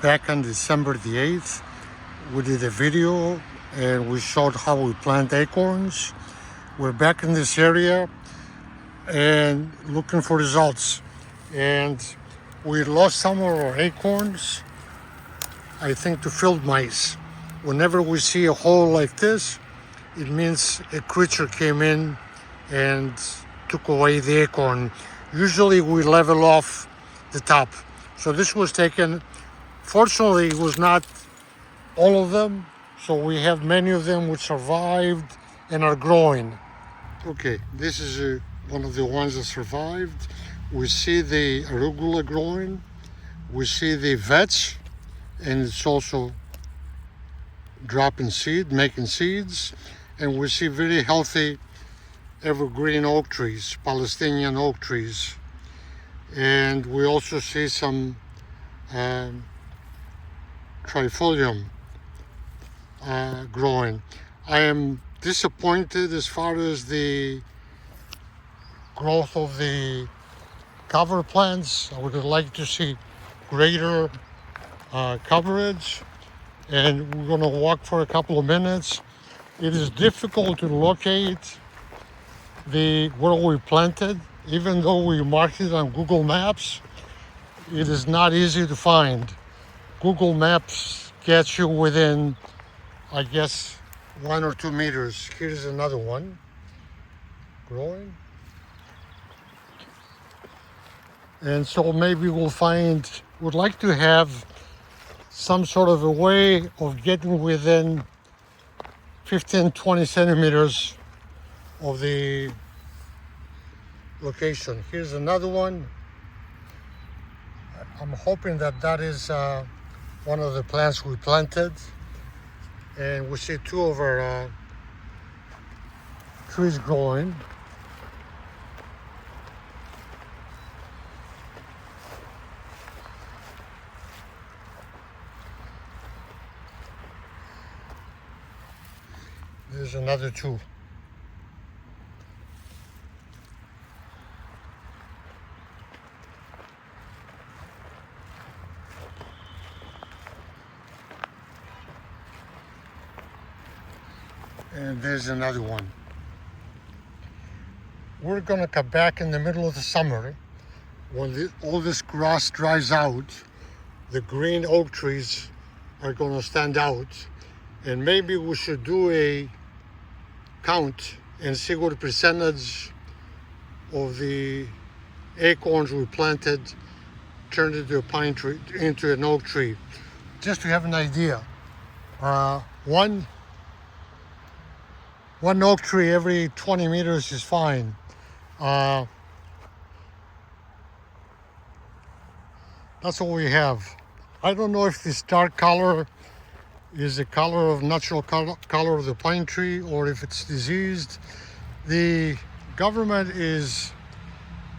back on December the 8th. We did a video and we showed how we plant acorns. We're back in this area and looking for results. And we lost some of our acorns, I think, to field mice. Whenever we see a hole like this, it means a creature came in and took away the acorn. Usually we level off the top. So this was taken. Fortunately, it was not all of them. So we have many of them which survived and are growing. Okay, this is one of the ones that survived. We see the arugula growing. We see the vetch, and it's also dropping seed, making seeds. And we see very healthy evergreen oak trees, Palestinian oak trees. And we also see some trifolium growing. I am disappointed as far as the growth of the cover plants. I would like to see greater coverage, and we're going to walk for a couple of minutes. It is difficult to locate where we planted, even though we marked it on Google Maps. It is not easy to find. Google Maps gets you within, I guess, 1 or 2 meters. Here's another one growing. And so maybe would like to have some sort of a way of getting within 15, 20 centimeters of the location. Here's another one. I'm hoping that is one of the plants we planted. And we see 2 of our trees growing. There's another 2. And there's another one. We're gonna come back in the middle of the summer when all this grass dries out. The green oak trees are gonna stand out, and maybe we should do a count and see what percentage of the acorns we planted turned into a pine tree, into an oak tree, just to have an idea. One oak tree every 20 meters is fine. That's what we have. I don't know if this dark color is the color of natural color of the pine tree or if it's diseased. The government is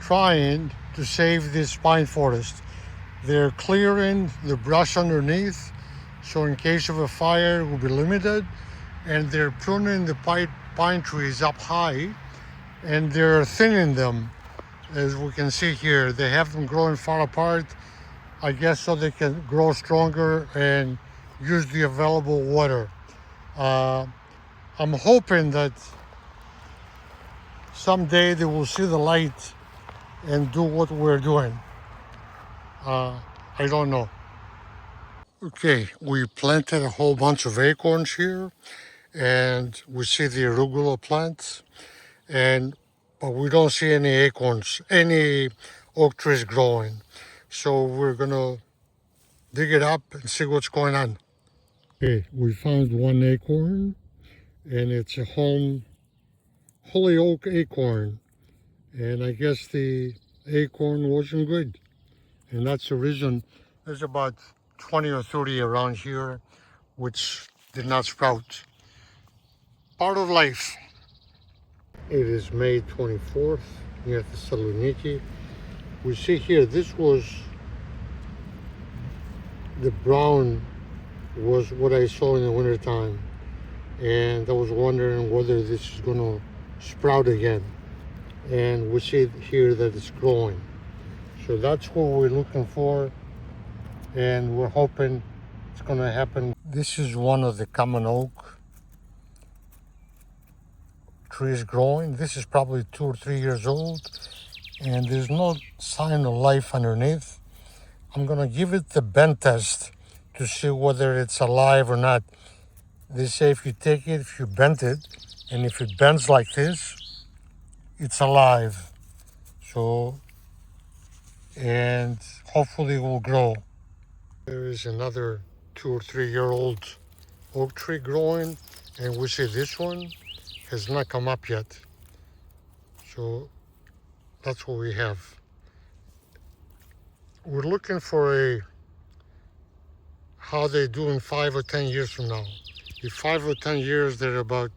trying to save this pine forest. They're clearing the brush underneath, so in case of a fire it will be limited. And they're pruning the pine trees up high, and they're thinning them, as we can see here. They have them growing far apart, I guess, so they can grow stronger and use the available water. I'm hoping that someday they will see the light and do what we're doing. I don't know. Okay, we planted a whole bunch of acorns here, and we see the arugula plants, but we don't see any acorns, any oak trees growing. So we're gonna dig it up and see what's going on. Okay, we found one acorn, and it's a holy oak acorn, and I guess the acorn wasn't good, and that's the reason. There's about 20 or 30 around here which did not sprout. Part of life. It is May 24th near Thessaloniki. We see here, this was the brown was what I saw in the winter time, and I was wondering whether this is going to sprout again. And we see here that it's growing, so that's what we're looking for. and we're hoping it's going to happen. This is one of the common oak trees growing. This is probably 2 or 3 years old, and there's no sign of life underneath. I'm going to give it the bend test to see whether it's alive or not. They say if you take it, if you bend it, and if it bends like this, it's alive. So, and hopefully it will grow. There is another 2 or 3 year old oak tree growing, and we see this one has not come up yet. So that's what we have. We're looking for how they do in 5 or 10 years from now. If 5 or 10 years they're about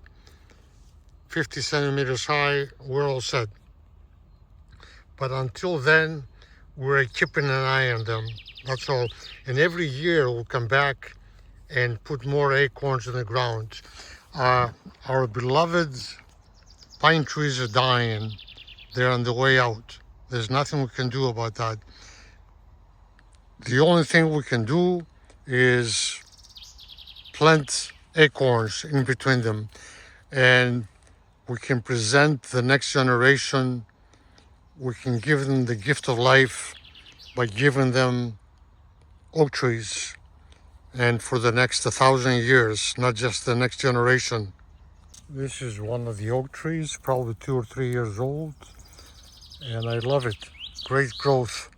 50 centimeters high, we're all set. But until then, we're keeping an eye on them. That's all. And every year we'll come back and put more acorns in the ground. Our beloved pine trees are dying. They're on the way out. There's nothing we can do about that. The only thing we can do is plant acorns in between them, and we can present the next generation. We can give them the gift of life by giving them oak trees, and for the next 1,000 years, not just the next generation. This is one of the oak trees, probably 2 or 3 years old, and I love it. Great growth.